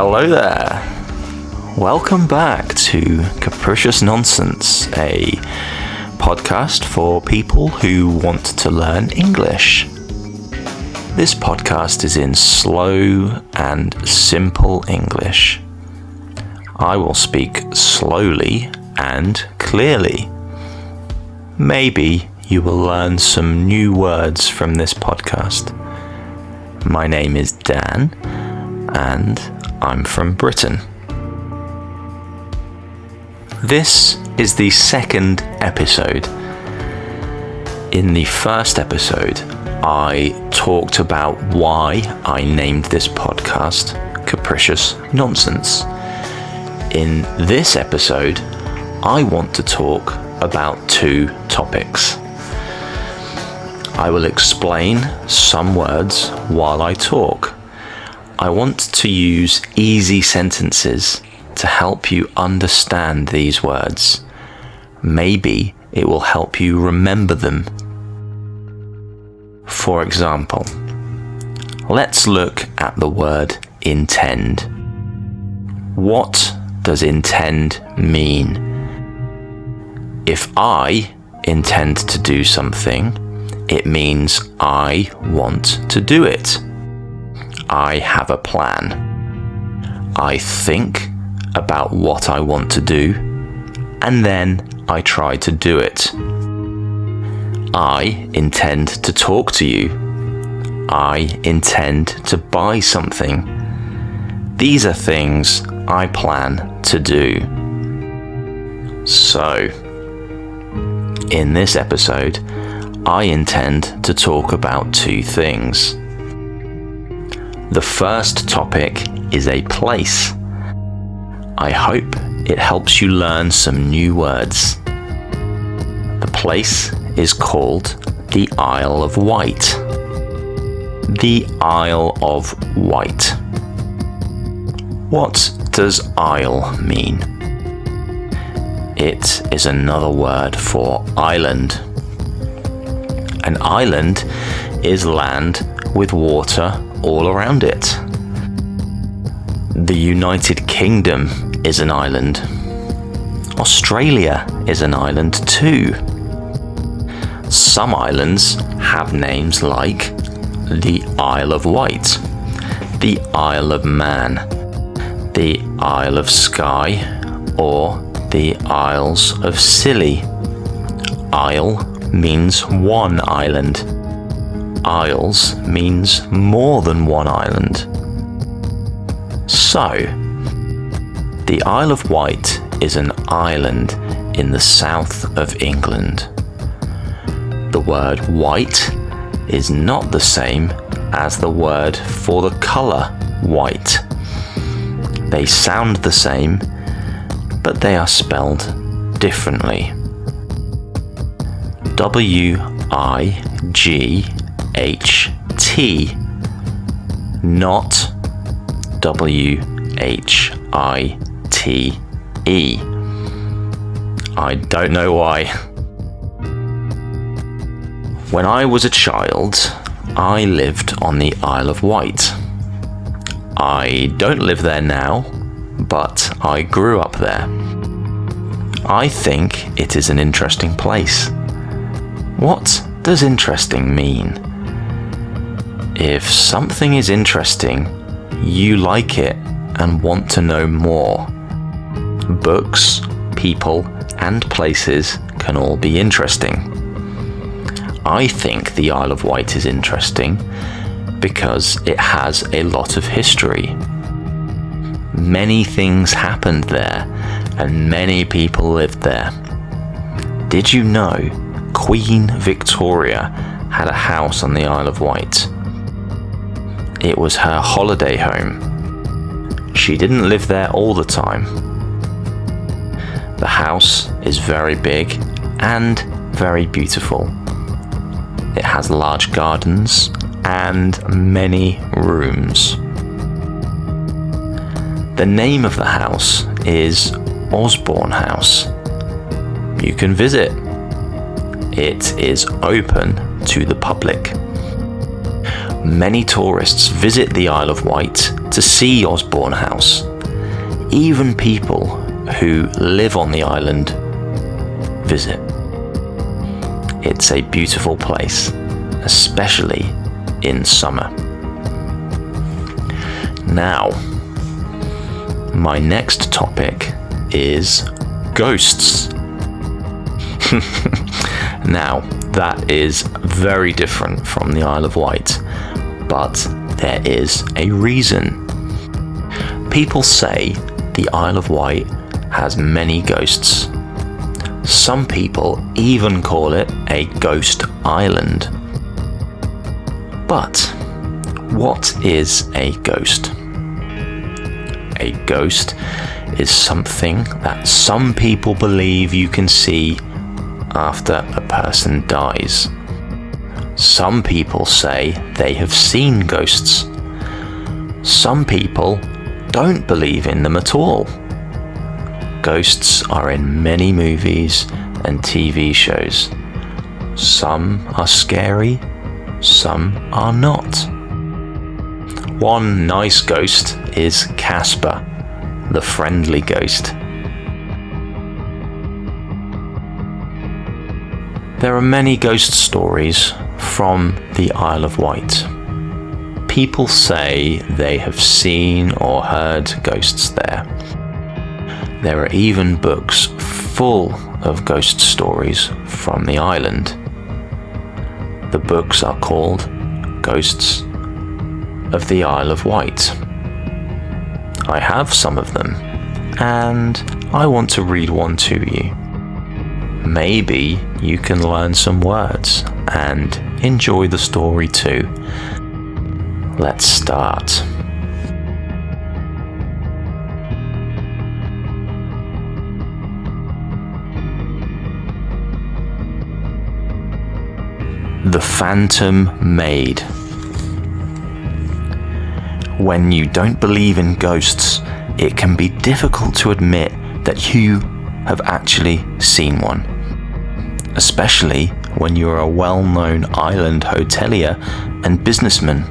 Hello there. Welcome back to Capricious Nonsense, a podcast for people who want to learn English. This podcast is in slow and simple English. I will speak slowly and clearly. Maybe you will learn some new words from this podcast. My name is Dan, and I'm from Britain. This is the second episode. In the first episode, I talked about why I named this podcast Capricious Nonsense. In this episode, I want to talk about two topics. I will explain some words while I talk. I want to use easy sentences to help you understand these words. Maybe it will help you remember them. For example, let's look at the word intend. What does intend mean? If I intend to do something, it means I want to do it. I have a plan. I think about what I want to do, and then I try to do it. I intend to talk to you. I intend to buy something. These are things I plan to do. So, in this episode, I intend to talk about two things. The first topic is a place. I hope it helps you learn some new words. The place is called the Isle of Wight. The Isle of Wight. What does isle mean? It is another word for island. An island is land with water all around it. The United Kingdom is an island. Australia is an island too. Some islands have names like the Isle of Wight, the Isle of Man, the Isle of Skye, or the Isles of Scilly. Isle means one island. Isles means more than one island. So, the Isle of Wight is an island in the south of England. The word white is not the same as the word for the colour white. They sound the same, but they are spelled differently. W-I-G-H-T, not W-H-I-T-E. I don't know why. When I was a child, I lived on the Isle of Wight. I don't live there now, but I grew up there. I think it is an interesting place. What does interesting mean? If something is interesting, you like it and want to know more. Books, people, and places can all be interesting. I think the Isle of Wight is interesting because it has a lot of history. Many things happened there, and many people lived there. Did you know Queen Victoria had a house on the Isle of Wight? It was her holiday home. She didn't live there all the time. The house is very big and very beautiful. It has large gardens and many rooms. The name of the house is Osborne House. You can visit. It is open to the public. Many tourists visit the Isle of Wight to see Osborne House. Even people who live on the island visit. It's a beautiful place, especially in summer. Now, my next topic is ghosts. Now, that is very different from the Isle of Wight, but there is a reason. People say the Isle of Wight has many ghosts. Some people even call it a ghost island. But what is a ghost? A ghost is something that some people believe you can see after a person dies. Some people say they have seen ghosts. Some people don't believe in them at all. Ghosts are in many movies and TV shows. Some are scary, some are not. One nice ghost is Casper, the friendly ghost. There are many ghost stories from the Isle of Wight. People say they have seen or heard ghosts there. There are even books full of ghost stories from the island. The books are called Ghosts of the Isle of Wight. I have some of them, and I want to read one to you. Maybe you can learn some words and enjoy the story too. Let's start. The Phantom Maid. When you don't believe in ghosts, it can be difficult to admit that you have actually seen one. Especially when you're a well-known island hotelier and businessman.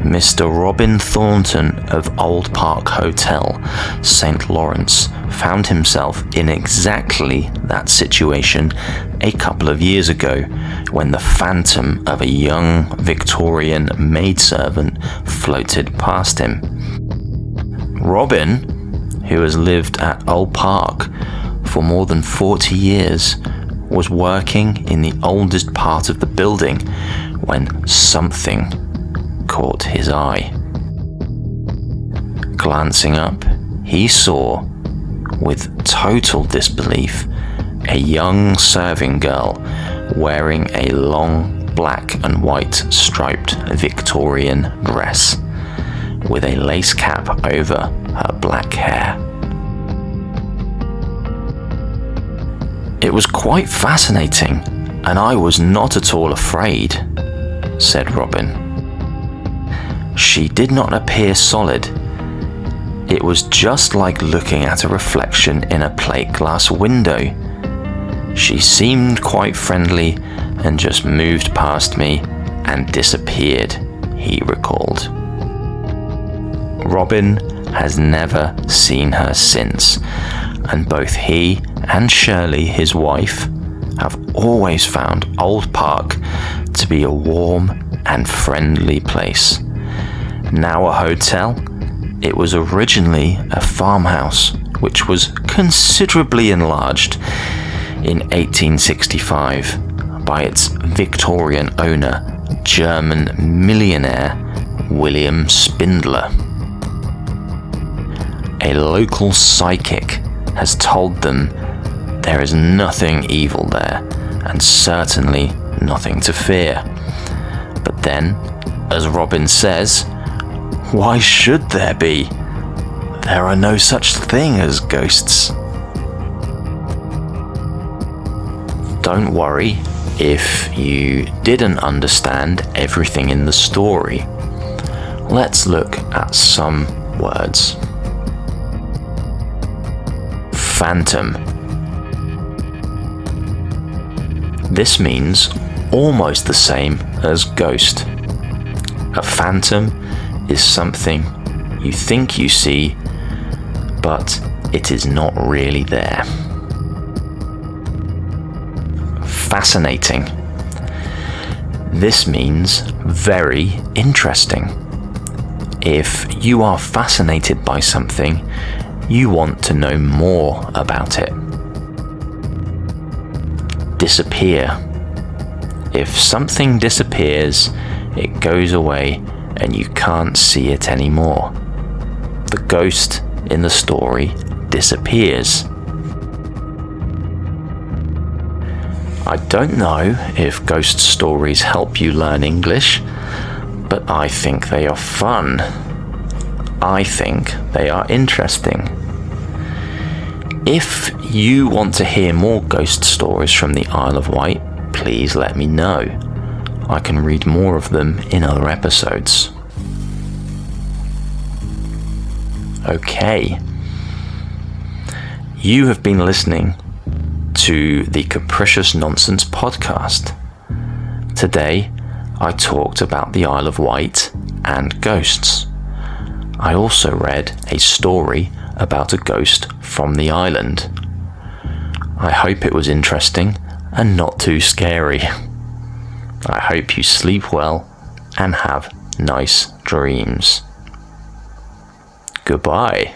Mr. Robin Thornton of Old Park Hotel, St. Lawrence, found himself in exactly that situation a couple of years ago when the phantom of a young Victorian maidservant floated past him. Robin, who has lived at Old Park for more than 40 years, was working in the oldest part of the building when something caught his eye. Glancing up, he saw, with total disbelief, a young serving girl wearing a long black and white striped Victorian dress, with a lace cap over her black hair. It was quite fascinating, and I was not at all afraid, said Robin. She did not appear solid. It was just like looking at a reflection in a plate glass window. She seemed quite friendly and just moved past me and disappeared, he recalled. Robin has never seen her since, and both he and Shirley, his wife, have always found Old Park to be a warm and friendly place. Now a hotel, it was originally a farmhouse which was considerably enlarged in 1865 by its Victorian owner, German millionaire William Spindler. A local psychic has told them there is nothing evil there and certainly nothing to fear. But then, as Robin says, why should there be? There are no such thing as ghosts. Don't worry if you didn't understand everything in the story. Let's look at some words. Phantom. This means almost the same as ghost. A phantom is something you think you see, but it is not really there. Fascinating. This means very interesting. If you are fascinated by something, you want to know more about it. Disappear. If something disappears, it goes away and you can't see it anymore. The ghost in the story disappears. I don't know if ghost stories help you learn English, but I think they are fun. I think they are interesting. If you want to hear more ghost stories from the Isle of Wight, please let me know. I can read more of them in other episodes. Okay. You have been listening to the Capricious Nonsense podcast. Today, I talked about the Isle of Wight and ghosts. I also read a story about a ghost from the island. I hope it was interesting and not too scary. I hope you sleep well and have nice dreams. Goodbye.